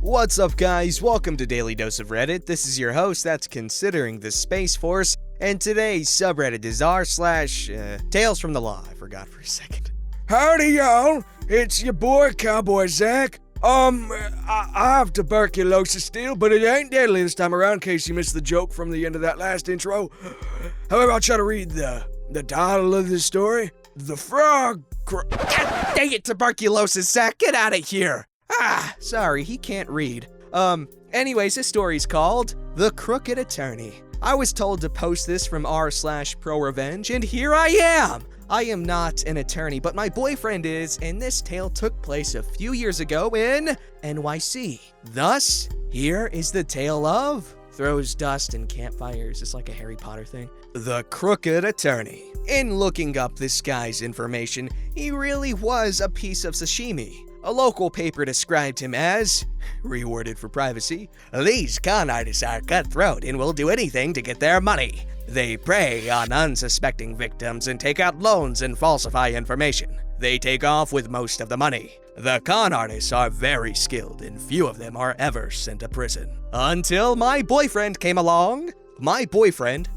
What's up, guys? Welcome to Daily Dose of Reddit. This is your host that's considering the Space Force, and today's subreddit is r/Tales from the Law. I forgot for a second. Howdy, y'all. It's your boy, Cowboy Zach. I have tuberculosis still, but it ain't deadly this time around, in case you missed the joke from the end of that last intro. However, I'll try to read the title of this story. The Frog... God dang it, tuberculosis, Zach, get out of here! Sorry, he can't read. Anyways, this story's called The Crooked Attorney. I was told to post this from r/ProRevenge, and here I am! I am not an attorney, but my boyfriend is, and this tale took place a few years ago in NYC. Thus, here is the tale of throws dust and campfires. It's like a Harry Potter thing. The Crooked Attorney. In looking up this guy's information, he really was a piece of sashimi. A local paper described him as, rewarded for privacy, "These con artists are cutthroat and will do anything to get their money. They prey on unsuspecting victims and take out loans and falsify information. They take off with most of the money. The con artists are very skilled and few of them are ever sent to prison." Until my boyfriend came along. My boyfriend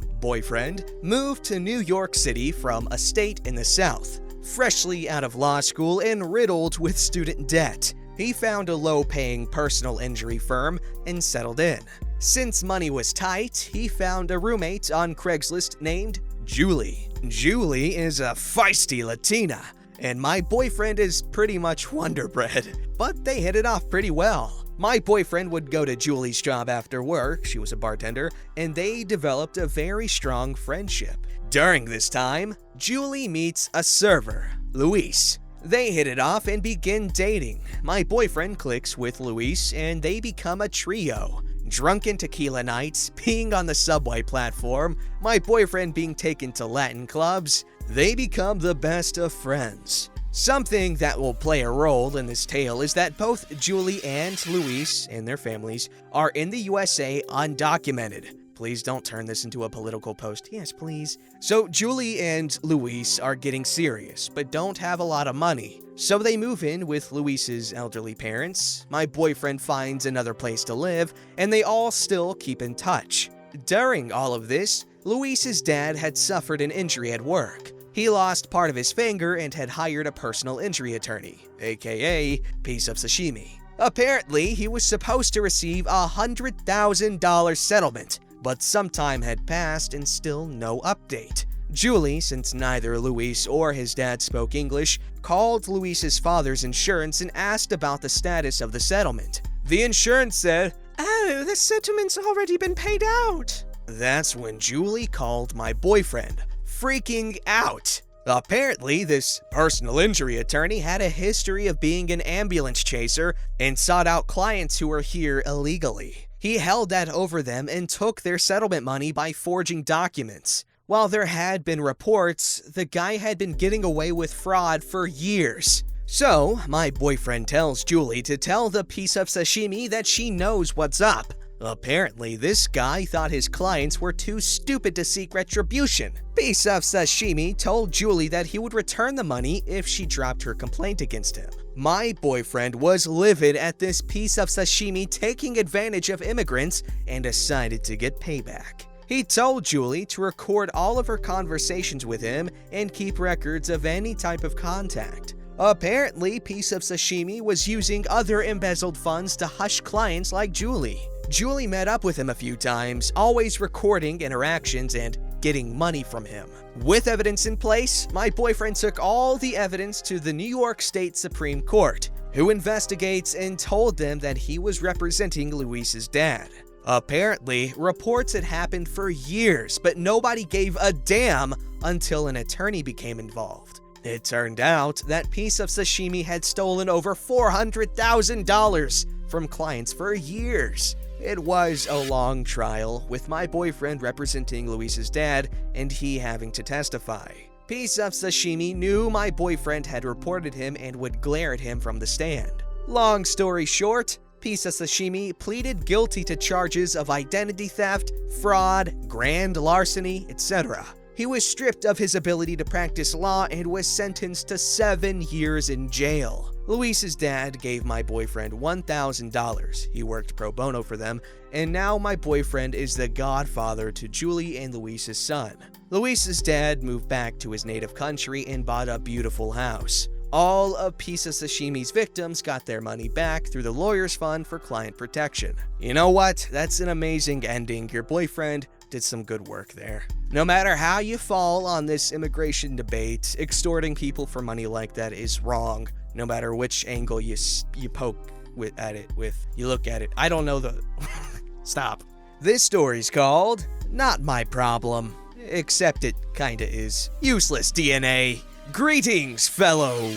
moved to New York City from a state in the South. Freshly out of law school and riddled with student debt, he found a low-paying personal injury firm and settled in. Since money was tight, he found a roommate on Craigslist named Julie. Julie is a feisty Latina, and my boyfriend is pretty much Wonder Bread, but they hit it off pretty well. My boyfriend would go to Julie's job after work, she was a bartender, and they developed a very strong friendship. During this time, Julie meets a server, Luis. They hit it off and begin dating. My boyfriend clicks with Luis and they become a trio. Drunken tequila nights, being on the subway platform, my boyfriend being taken to Latin clubs, they become the best of friends. Something that will play a role in this tale is that both Julie and Luis and their families are in the USA undocumented. Please don't turn this into a political post. Yes, please. So Julie and Luis are getting serious, but don't have a lot of money. So they move in with Luis's elderly parents. My boyfriend finds another place to live, and they all still keep in touch. During all of this, Luis's dad had suffered an injury at work. He lost part of his finger and had hired a personal injury attorney, aka piece of sashimi. Apparently, he was supposed to receive a $100,000 settlement, but some time had passed and still no update. Julie, since neither Luis or his dad spoke English, called Luis's father's insurance and asked about the status of the settlement. The insurance said, "Oh, the settlement's already been paid out." That's when Julie called my boyfriend, freaking out. Apparently, this personal injury attorney had a history of being an ambulance chaser and sought out clients who were here illegally. He held that over them and took their settlement money by forging documents. While there had been reports, the guy had been getting away with fraud for years. So, my boyfriend tells Julie to tell the piece of sashimi that she knows what's up. Apparently, this guy thought his clients were too stupid to seek retribution. Piece of sashimi told Julie that he would return the money if she dropped her complaint against him. My boyfriend was livid at this piece of sashimi taking advantage of immigrants and decided to get payback. He told Julie to record all of her conversations with him and keep records of any type of contact. Apparently, piece of sashimi was using other embezzled funds to hush clients like Julie. Julie met up with him a few times, always recording interactions and getting money from him. With evidence in place, my boyfriend took all the evidence to the New York State Supreme Court, who investigates and told them that he was representing Luis's dad. Apparently, reports had happened for years, but nobody gave a damn until an attorney became involved. It turned out that piece of sashimi had stolen over $400,000 from clients for years. It was a long trial, with my boyfriend representing Luis's dad and he having to testify. Piece of sashimi knew my boyfriend had reported him and would glare at him from the stand. Long story short, piece of sashimi pleaded guilty to charges of identity theft, fraud, grand larceny, etc. He was stripped of his ability to practice law and was sentenced to 7 years in jail. Luis's dad gave my boyfriend $1,000. He worked pro bono for them, and now my boyfriend is the godfather to Julie and Luis's son. Luis's dad moved back to his native country and bought a beautiful house. All of Pisa Sashimi's victims got their money back through the Lawyers Fund for Client Protection. You know what? That's an amazing ending. Your boyfriend did some good work there. No matter how you fall on this immigration debate, extorting people for money like that is wrong. No matter which angle you poke at it with, you look at it. I don't know the... Stop. This story's called Not My Problem. Except it kinda is. Useless DNA. Greetings, fellow...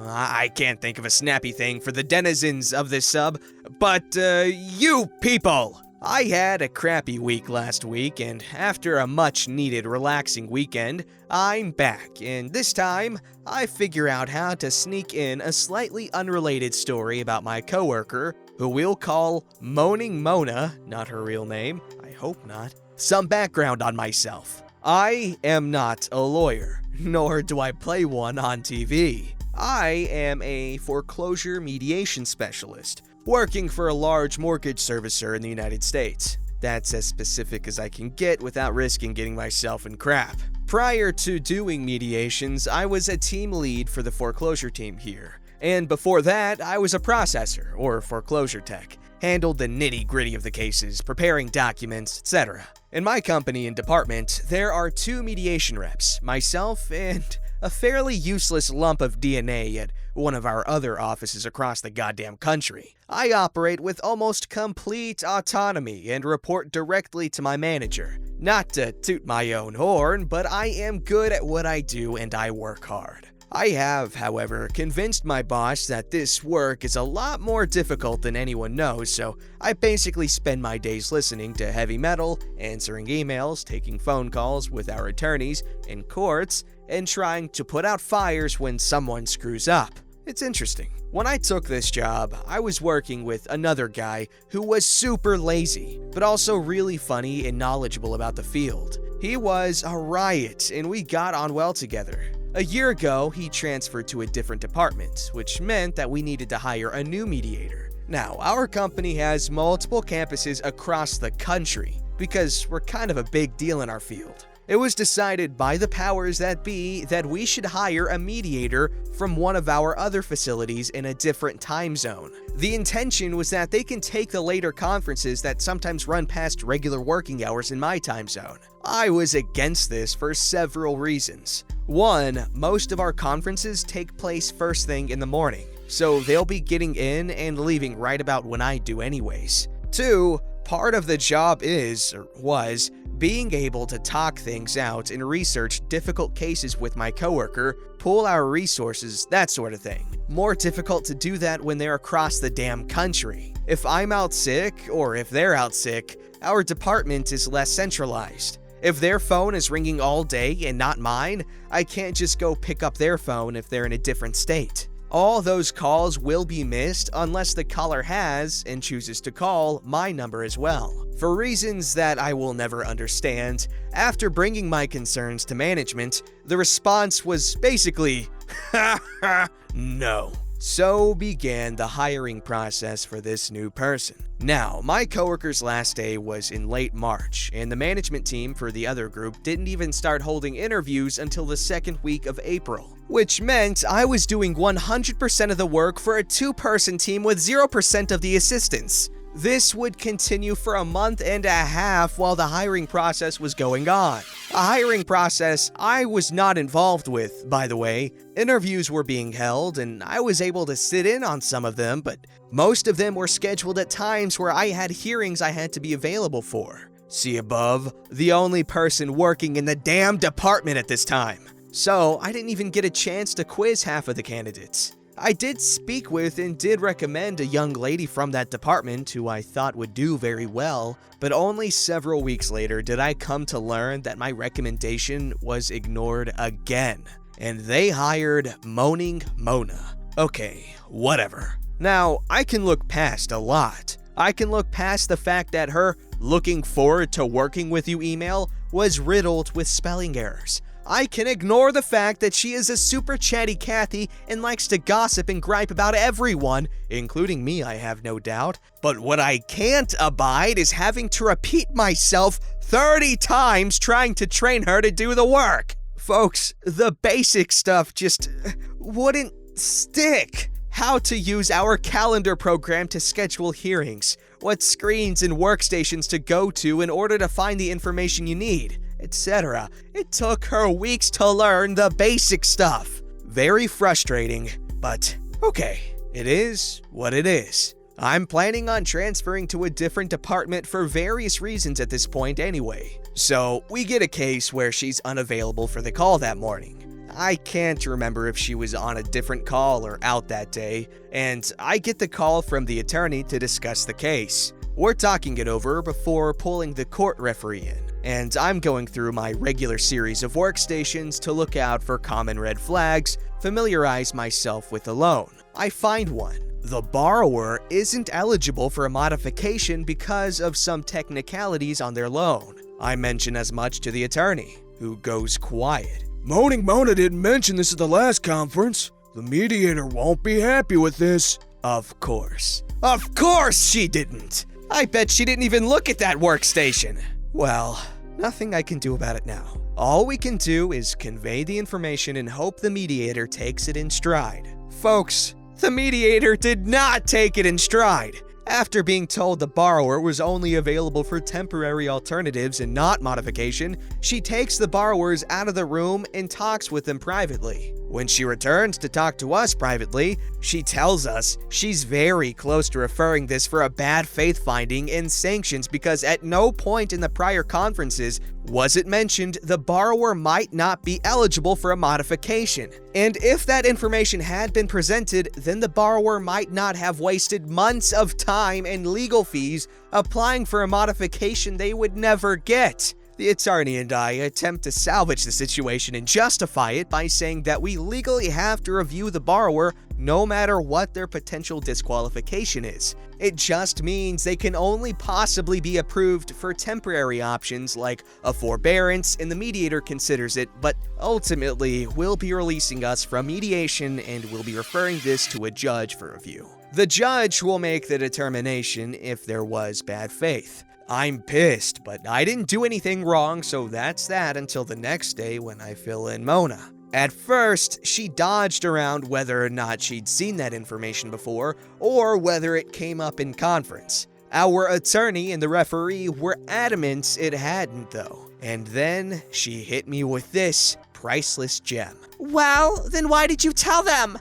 I can't think of a snappy thing for the denizens of this sub, but, you people! I had a crappy week last week, and after a much-needed relaxing weekend, I'm back, and this time, I figure out how to sneak in a slightly unrelated story about my coworker, who we'll call Moaning Mona, not her real name, I hope not. Some background on myself. I am not a lawyer, nor do I play one on TV. I am a foreclosure mediation specialist, working for a large mortgage servicer in the United States. That's as specific as I can get without risking getting myself in crap. Prior to doing mediations, I was a team lead for the foreclosure team here. And before that, I was a processor, or foreclosure tech. Handled the nitty-gritty of the cases, preparing documents, etc. In my company and department, there are 2 mediation reps, myself and a fairly useless lump of DNA at one of our other offices across the goddamn country. I operate with almost complete autonomy and report directly to my manager. Not to toot my own horn, but I am good at what I do and I work hard. I have, however, convinced my boss that this work is a lot more difficult than anyone knows, so I basically spend my days listening to heavy metal, answering emails, taking phone calls with our attorneys in courts, and trying to put out fires when someone screws up. It's interesting. When I took this job, I was working with another guy who was super lazy, but also really funny and knowledgeable about the field. He was a riot, and we got on well together. A year ago, he transferred to a different department, which meant that we needed to hire a new mediator. Now, our company has multiple campuses across the country, because we're kind of a big deal in our field. It was decided by the powers that be that we should hire a mediator from one of our other facilities in a different time zone. The intention was that they can take the later conferences that sometimes run past regular working hours in my time zone. I was against this for several reasons. One, most of our conferences take place first thing in the morning, so they'll be getting in and leaving right about when I do anyways. Two, part of the job is, or was, being able to talk things out and research difficult cases with my coworker, pool our resources, that sort of thing. More difficult to do that when they're across the damn country. If I'm out sick, or if they're out sick, our department is less centralized. If their phone is ringing all day and not mine, I can't just go pick up their phone if they're in a different state. All those calls will be missed unless the caller has, and chooses to call, my number as well. For reasons that I will never understand, after bringing my concerns to management, the response was basically, no. So began the hiring process for this new person. Now, my coworker's last day was in late March, and the management team for the other group didn't even start holding interviews until the second week of April, which meant I was doing 100% of the work for a 2-person team with 0% of the assistants. This would continue for a month and a half while the hiring process was going on. A hiring process I was not involved with, by the way. Interviews were being held, and I was able to sit in on some of them, but most of them were scheduled at times where I had hearings I had to be available for. See above, the only person working in the damn department at this time. So I didn't even get a chance to quiz half of the candidates. I did speak with and did recommend a young lady from that department who I thought would do very well, but only several weeks later did I come to learn that my recommendation was ignored again, and they hired Moaning Mona. Okay, whatever. Now, I can look past a lot. I can look past the fact that her "looking forward to working with you" email was riddled with spelling errors. I can ignore the fact that she is a super chatty Kathy and likes to gossip and gripe about everyone, including me, I have no doubt. But what I can't abide is having to repeat myself 30 times trying to train her to do the work. Folks, the basic stuff just wouldn't stick. How to use our calendar program to schedule hearings, what screens and workstations to go to in order to find the information you need, etc. It took her weeks to learn the basic stuff. Very frustrating, but okay, it is what it is. I'm planning on transferring to a different department for various reasons at this point anyway. So we get a case where she's unavailable for the call that morning. I can't remember if she was on a different call or out that day, and I get the call from the attorney to discuss the case. We're talking it over before pulling the court referee in, and I'm going through my regular series of workstations to look out for common red flags, familiarize myself with the loan. I find one. The borrower isn't eligible for a modification because of some technicalities on their loan. I mention as much to the attorney, who goes quiet. Moaning Mona didn't mention this at the last conference. The mediator won't be happy with this. Of course. Of course she didn't! I bet she didn't even look at that workstation. Well, nothing I can do about it now. All we can do is convey the information and hope the mediator takes it in stride. Folks, the mediator did not take it in stride. After being told the borrower was only available for temporary alternatives and not modification, she takes the borrowers out of the room and talks with them privately. When she returns to talk to us privately, she tells us she's very close to referring this for a bad faith finding and sanctions because at no point in the prior conferences was it mentioned the borrower might not be eligible for a modification. And if that information had been presented, then the borrower might not have wasted months of time and legal fees applying for a modification they would never get. The attorney and I attempt to salvage the situation and justify it by saying that we legally have to review the borrower no matter what their potential disqualification is. It just means they can only possibly be approved for temporary options like a forbearance and the mediator considers it, but ultimately will be releasing us from mediation and will be referring this to a judge for review. The judge will make the determination if there was bad faith. I'm pissed, but I didn't do anything wrong, so that's that until the next day when I fill in Mona. At first, she dodged around whether or not she'd seen that information before, or whether it came up in conference. Our attorney and the referee were adamant it hadn't though. And then she hit me with this priceless gem. Well, then why did you tell them?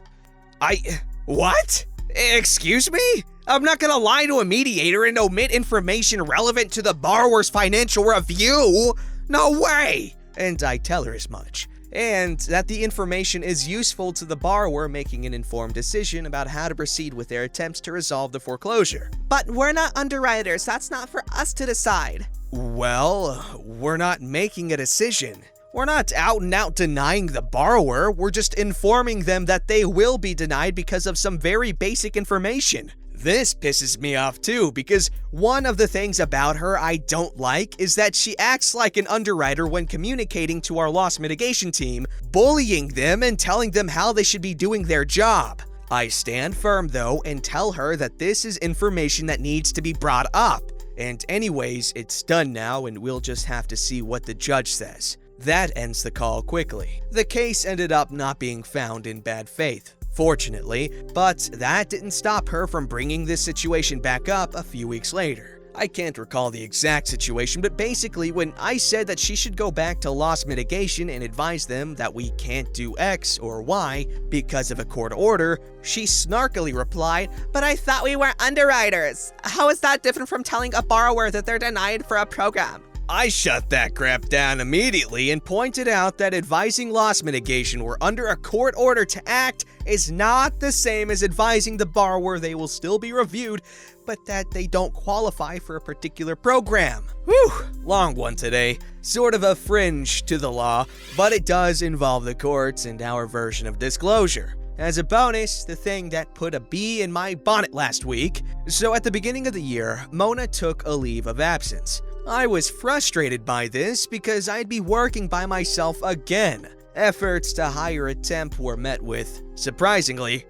What? Excuse me? I'm not gonna lie to a mediator and omit information relevant to the borrower's financial review. No way! And I tell her as much. And that the information is useful to the borrower making an informed decision about how to proceed with their attempts to resolve the foreclosure. But we're not underwriters. That's not for us to decide. Well, we're not making a decision. We're not out and out denying the borrower. We're just informing them that they will be denied because of some very basic information. This pisses me off too, because one of the things about her I don't like is that she acts like an underwriter when communicating to our loss mitigation team, bullying them and telling them how they should be doing their job. I stand firm though and tell her that this is information that needs to be brought up. And anyways, it's done now and we'll just have to see what the judge says. That ends the call quickly. The case ended up not being found in bad faith, fortunately, but that didn't stop her from bringing this situation back up a few weeks later. I can't recall the exact situation, but basically when I said that she should go back to loss mitigation and advise them that we can't do X or Y because of a court order, she snarkily replied, "But I thought we were underwriters. How is that different from telling a borrower that they're denied for a program?" I shut that crap down immediately and pointed out that advising loss mitigation where under a court order to act is not the same as advising the borrower they will still be reviewed, but that they don't qualify for a particular program. Whew, long one today. Sort of a fringe to the law, but it does involve the courts and our version of disclosure. As a bonus, the thing that put a bee in my bonnet last week. So at the beginning of the year, Mona took a leave of absence. I was frustrated by this because I'd be working by myself again. Efforts to hire a temp were met with, surprisingly,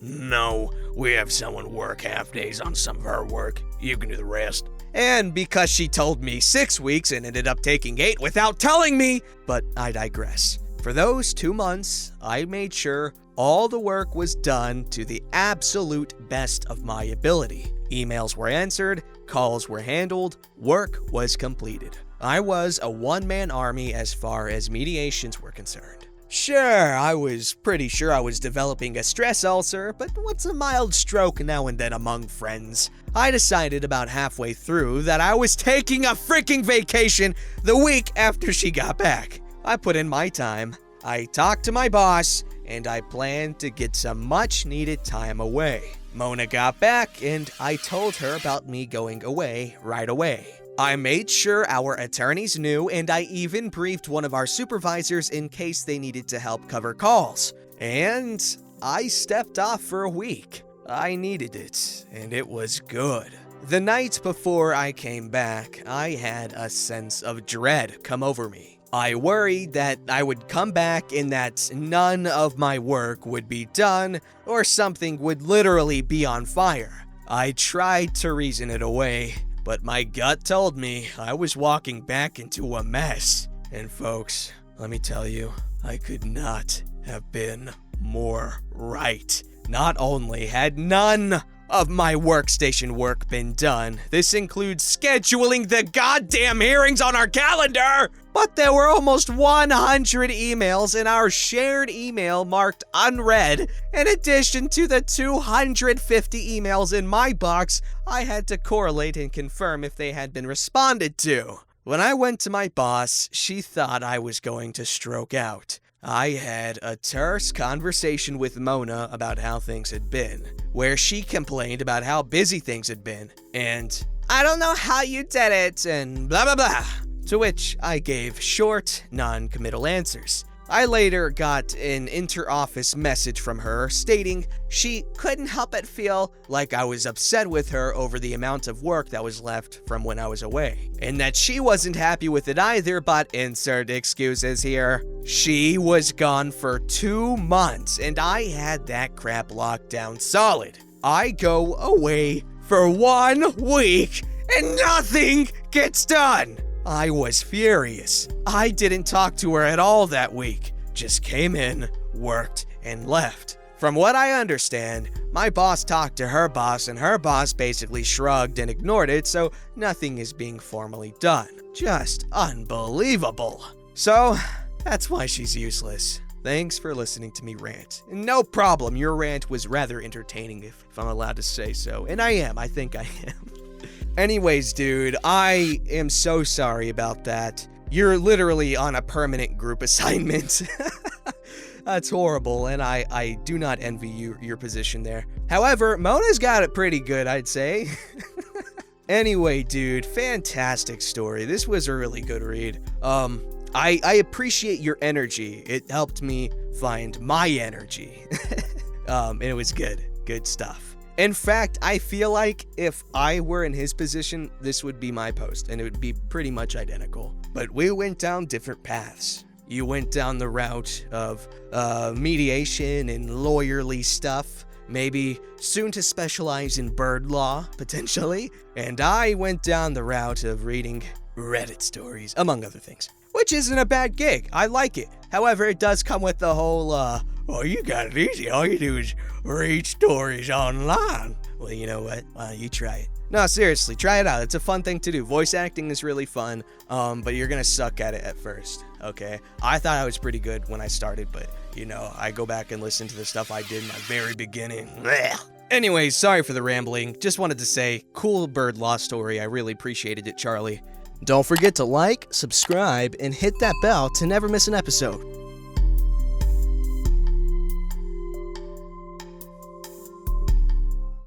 No, we have someone work half days on some of our work. You can do the rest. and because she told me 6 weeks and ended up taking 8 without telling me, but I digress. For those 2 months, I made sure all the work was done to the absolute best of my ability. Emails were answered, calls were handled, work was completed. I was a one-man army as far as mediations were concerned. Sure, I was pretty sure I was developing a stress ulcer, but what's a mild stroke now and then among friends? I decided about halfway through that I was taking a freaking vacation the week after she got back. I put in my time, I talked to my boss, and I planned to get some much-needed time away. Mona got back, and I told her about me going away right away. I made sure our attorneys knew, and I even briefed one of our supervisors in case they needed to help cover calls. And I stepped off for a week. I needed it, and it was good. The night before I came back, I had a sense of dread come over me. I worried that I would come back and that none of my work would be done, or something would literally be on fire. I tried to reason it away, but my gut told me I was walking back into a mess. And folks, let me tell you, I could not have been more right. Not only had none of my workstation work been done, this includes scheduling the goddamn hearings on our calendar, but there were almost 100 emails in our shared email marked unread, in addition to the 250 emails in my box I had to correlate and confirm if they had been responded to. When I went to my boss, she thought I was going to stroke out. I had a terse conversation with Mona about how things had been, where she complained about how busy things had been, and I don't know how you did it, and blah blah blah, to which I gave short, non-committal answers. I later got an inter-office message from her stating she couldn't help but feel like I was upset with her over the amount of work that was left from when I was away, and that she wasn't happy with it either, but insert excuses here. She was gone for 2 months, and I had that crap locked down solid. I go away for 1 week, and nothing gets done. I was furious. I didn't talk to her at all that week. Just came in, worked, and left. From what I understand, my boss talked to her boss, and her boss basically shrugged and ignored it, so nothing is being formally done. Just unbelievable. So, that's why she's useless. Thanks for listening to me rant. No problem, your rant was rather entertaining if I'm allowed to say so, and I am, I think I am. Anyways, dude, I am so sorry about that. You're literally on a permanent group assignment. That's horrible, and I do not envy your position there. However, Mona's got it pretty good, I'd say. Anyway, dude, fantastic story. This was a really good read. I appreciate your energy. It helped me find my energy. And it was good. Good stuff. In fact, I feel like if I were in his position, this would be my post, and it would be pretty much identical. But we went down different paths. You went down the route of mediation and lawyerly stuff, maybe soon to specialize in bird law, potentially. And I went down the route of reading Reddit stories, among other things. Which isn't a bad gig. I like it. However, it does come with the whole, oh, you got it easy. All you do is read stories online. Well, you know what? Why don't you try it? No, seriously, try it out. It's a fun thing to do. Voice acting is really fun, but you're gonna suck at it at first, okay? I thought I was pretty good when I started, but, you know, I go back and listen to the stuff I did in my very beginning. Blech. Anyways, sorry for the rambling. Just wanted to say, cool bird law story. I really appreciated it, Charlie. Don't forget to like, subscribe, and hit that bell to never miss an episode.